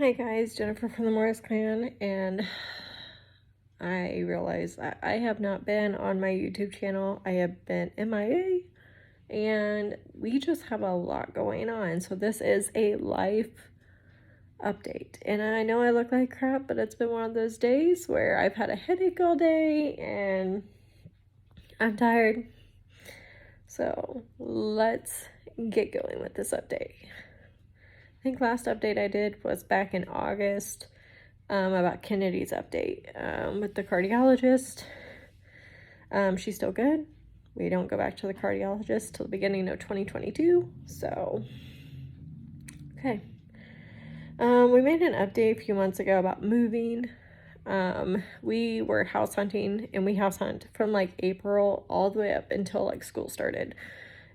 Hi guys, Jennifer from the Morris Clan, and I realize I have not been on my YouTube channel. I have been MIA, and we just have a lot going on. So this is a life update. And I know I look like crap, but it's been one of those days where I've had a headache all day and I'm tired. So let's get going with this update. I think last update I did was back in August about Kennedy's update with the cardiologist. She's still good. We don't go back to the cardiologist till the beginning of 2022. So, okay. We made an update a few months ago about moving. We were house hunting, and we house hunt from like April all the way up until like school started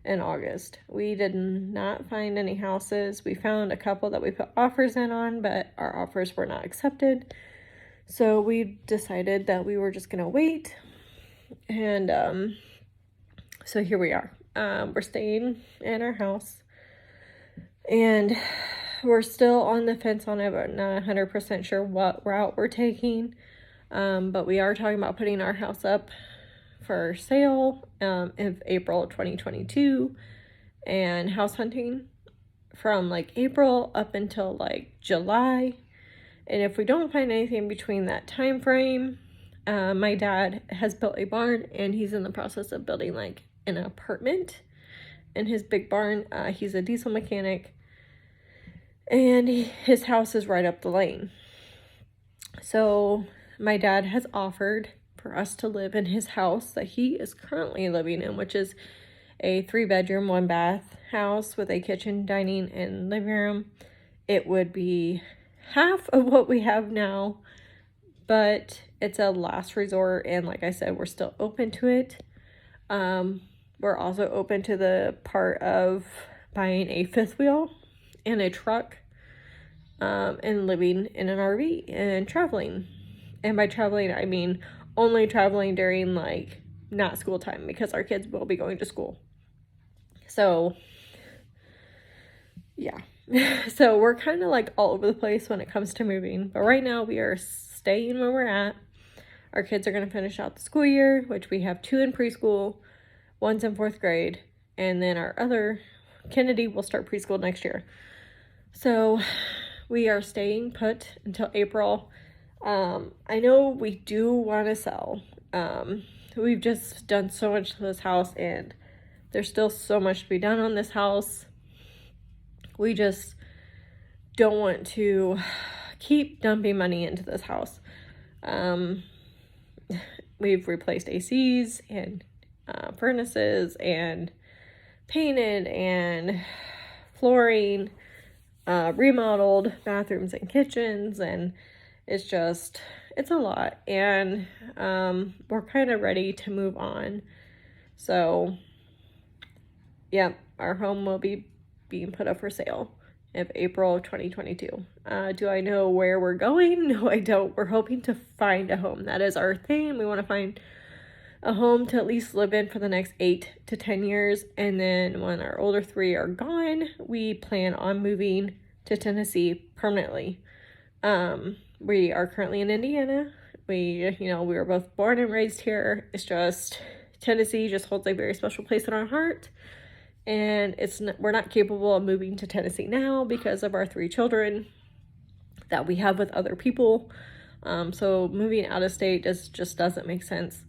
in August. We did not find any houses. We found a couple that we put offers in on, but our offers were not accepted. So we decided that we were just gonna wait. And so here we are. We're staying in our house, and we're still on the fence on it, but not 100% sure what route we're taking. But we are talking about putting our house up for sale in April 2022, and house hunting from like April up until like July. And if we don't find anything between that time frame, my dad has built a barn, and he's in the process of building like an apartment in his big barn. He's a diesel mechanic, and his house is right up the lane. So my dad has offered for us to live in his house that he is currently living in, which is a 3-bedroom, 1-bath house with a kitchen, dining, and living room. It would be half of what we have now, but it's a last resort, and like I said, we're still open to it. We're also open to the part of buying a fifth wheel and a truck, and living in an RV and traveling. And by traveling, I mean only traveling during like not school time, because our kids will be going to school. So yeah. So we're kind of like all over the place when it comes to moving, but right now we are staying where we're at. Our kids are going to finish out the school year, which we have 2 in preschool, 1's in 4th grade, and then our other Kennedy will start preschool next year. So we are staying put until April. I know we do want to sell. We've just done so much to this house, and there's still so much to be done on this house. We just don't want to keep dumping money into this house. We've replaced ACs and furnaces and painted and flooring, remodeled bathrooms and kitchens, and it's a lot, and we're kind of ready to move on. So yeah, our home will be being put up for sale of April of 2022. Do I know where we're going? No, I don't. We're hoping to find a home. That is our thing. We want to find a home to at least live in for the next 8 to 10 years. And then when our older 3 are gone, we plan on moving to Tennessee permanently. We are currently in Indiana. We were both born and raised here. It's just Tennessee just holds a very special place in our heart. And we're not capable of moving to Tennessee now because of our 3 children that we have with other people. So moving out of state just doesn't make sense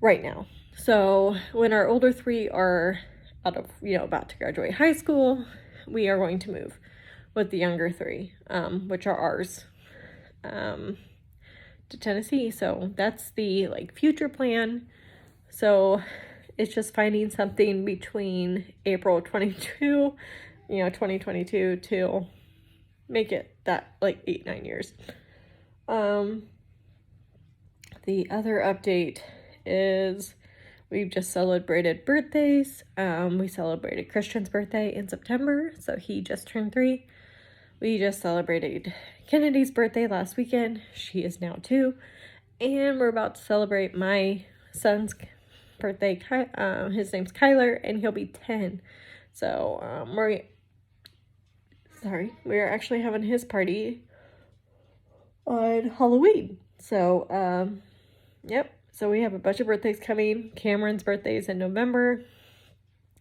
right now. So when our older 3 are about to graduate high school, we are going to move with the younger 3, which are ours, to Tennessee. So that's the future plan. So it's just finding something between April 2022 to make it that 8-9 years. The other update is we've just celebrated birthdays. We celebrated Christian's birthday in September, so he just turned 3. We just celebrated Kennedy's birthday last weekend. She is now 2. And we're about to celebrate my son's birthday. His name's Kyler, and he'll be 10. So we're sorry, we are actually having his party on Halloween. So, yep. So we have a bunch of birthdays coming. Cameron's birthday is in November.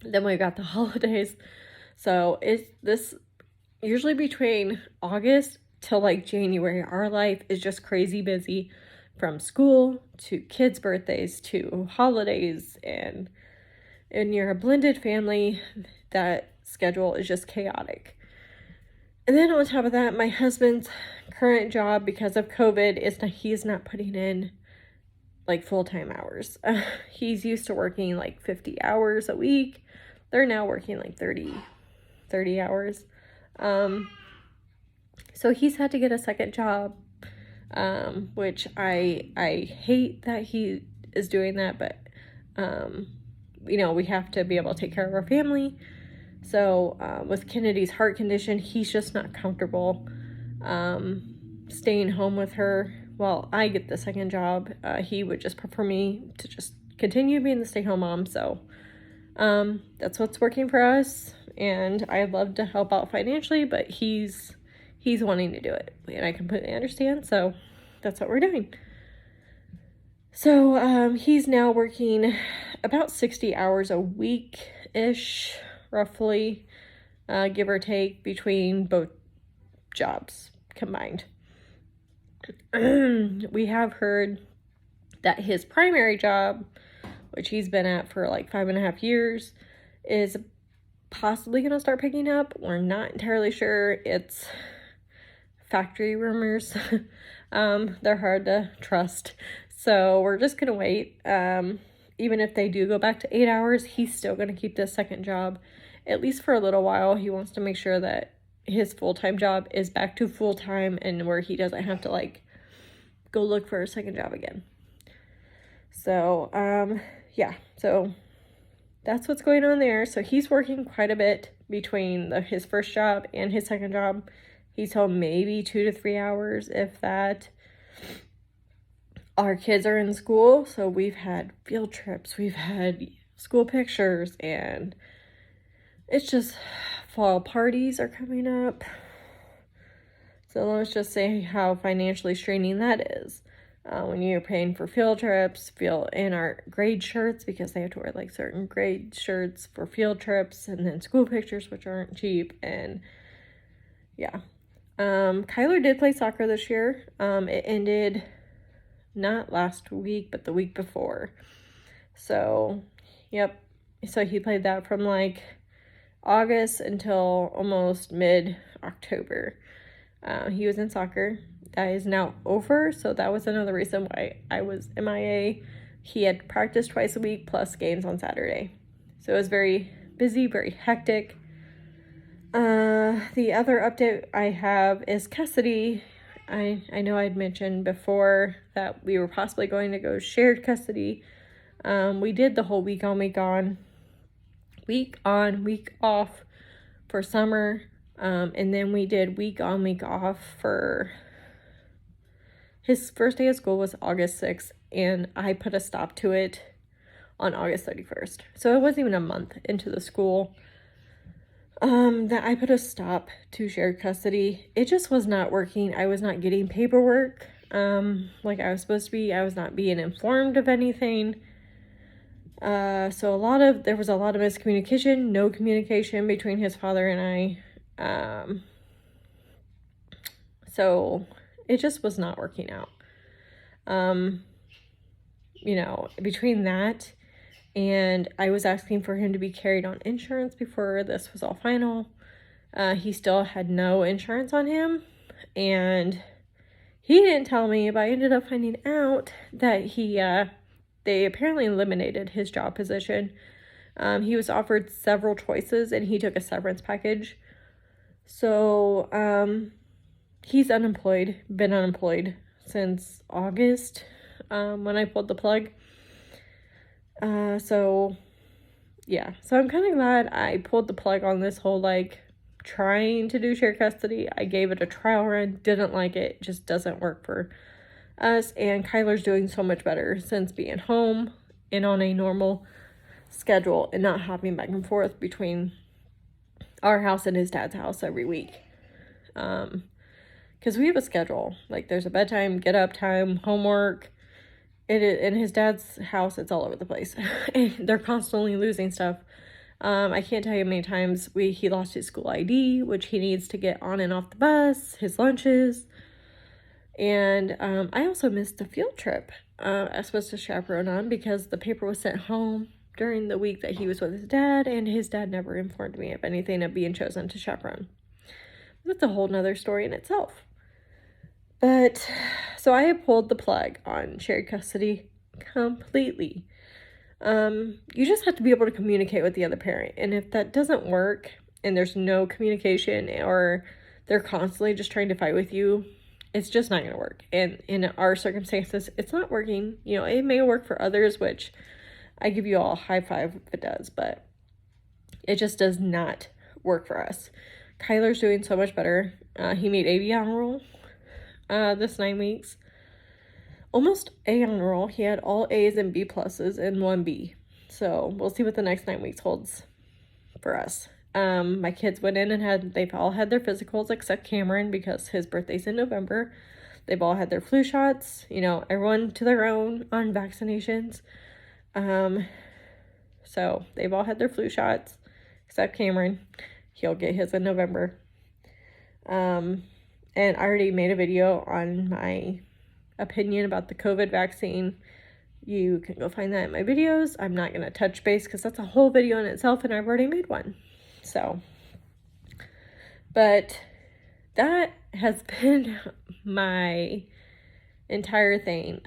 Then we got the holidays. So it's this usually between August till like January. Our life is just crazy busy, from school to kids' birthdays to holidays, and you're a blended family, that schedule is just chaotic. And then on top of that, my husband's current job, because of COVID, he's not putting in like full-time hours. He's used to working like 50 hours a week. They're now working like 30 hours. So he's had to get a second job, which I hate that he is doing that, but we have to be able to take care of our family. So with Kennedy's heart condition, he's just not comfortable staying home with her while I get the second job. He would just prefer me to just continue being the stay-home mom. So that's what's working for us, and I'd love to help out financially, but he's wanting to do it, and I completely understand. So that's what we're doing. So he's now working about 60 hours a week-ish, roughly, give or take, between both jobs combined. We have heard that his primary job, which he's been at for like 5.5 years, is possibly going to start picking up. We're not entirely sure. It's factory rumors. They're hard to trust. So we're just going to wait. Even if they do go back to 8 hours, he's still going to keep this second job, at least for a little while. He wants to make sure that his full-time job is back to full-time, and where he doesn't have to like go look for a second job again. So, yeah, so that's what's going on there. So he's working quite a bit between his first job and his second job. He's home maybe 2 to 3 hours, if that. Our kids are in school, so we've had field trips, we've had school pictures, and it's just fall parties are coming up. So let's just say how financially straining that is. When you're paying for field trips, in our grade shirts, because they have to wear like certain grade shirts for field trips, and then school pictures, which aren't cheap, and yeah. Kyler did play soccer this year. It ended not last week, but the week before. So, yep. So he played that from like August until almost mid-October. He was in soccer. That is now over, so that was another reason why I was MIA. He had practice twice a week plus games on Saturday. So it was very busy, very hectic. The other update I have is custody. I know I'd mentioned before that we were possibly going to go shared custody. We did the whole week on, week off for summer. And then we did week on, week off for his first day of school was August 6th, and I put a stop to it on August 31st. So it wasn't even a month into the school that I put a stop to shared custody. It just was not working. I was not getting paperwork like I was supposed to be. I was not being informed of anything. So there was a lot of miscommunication, no communication between his father and I. So it just was not working out. Between that and I was asking for him to be carried on insurance before this was all final. He still had no insurance on him, and he didn't tell me, but I ended up finding out that they apparently eliminated his job position. He was offered several choices, and he took a severance package. So, he's unemployed, been unemployed since August, when I pulled the plug. So I'm kind of glad I pulled the plug on this whole, trying to do shared custody. I gave it a trial run, didn't like it, just doesn't work for us, and Kyler's doing so much better since being home and on a normal schedule and not hopping back and forth between our house and his dad's house every week. because we have a schedule. Like, there's a bedtime, get up time, homework. In his dad's house, it's all over the place. They're constantly losing stuff. I can't tell you how many times he lost his school ID, which he needs to get on and off the bus, his lunches. And I also missed a field trip I was supposed to chaperone on because the paper was sent home during the week that he was with his dad, and his dad never informed me of anything of being chosen to chaperone. That's a whole nother story in itself. But, so I have pulled the plug on shared custody completely. You just have to be able to communicate with the other parent. And if that doesn't work and there's no communication, or they're constantly just trying to fight with you, it's just not going to work. And in our circumstances, it's not working. You know, it may work for others, which I give you all a high five if it does, but it just does not work for us. Kyler's doing so much better. He made AB honor roll this 9 weeks. Almost A honor roll. He had all A's and B pluses and 1 B. So we'll see what the next 9 weeks holds for us. My kids went in and they've all had their physicals except Cameron because his birthday's in November. They've all had their flu shots, you know, everyone to their own on vaccinations. So they've all had their flu shots except Cameron. He'll get his in November. And I already made a video on my opinion about the COVID vaccine. You can go find that in my videos. I'm not going to touch base because that's a whole video in itself and I've already made one. So, but that has been my entire thing,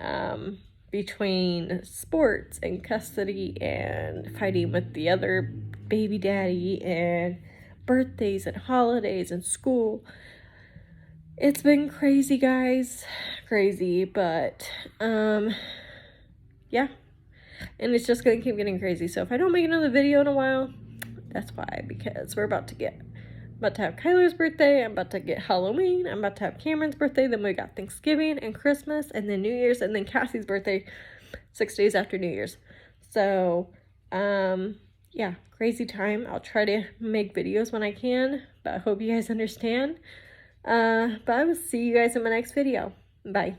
between sports and custody and fighting with the other baby daddy and birthdays and holidays and school. It's been crazy, guys. Crazy, but, yeah. And it's just gonna keep getting crazy. So if I don't make another video in a while, that's why. Because we're about to have Kyler's birthday. I'm about to get Halloween. I'm about to have Cameron's birthday. Then we got Thanksgiving and Christmas and then New Year's. And then Cassie's birthday 6 days after New Year's. So, yeah, crazy time. I'll try to make videos when I can. But I hope you guys understand. But I will see you guys in my next video. Bye.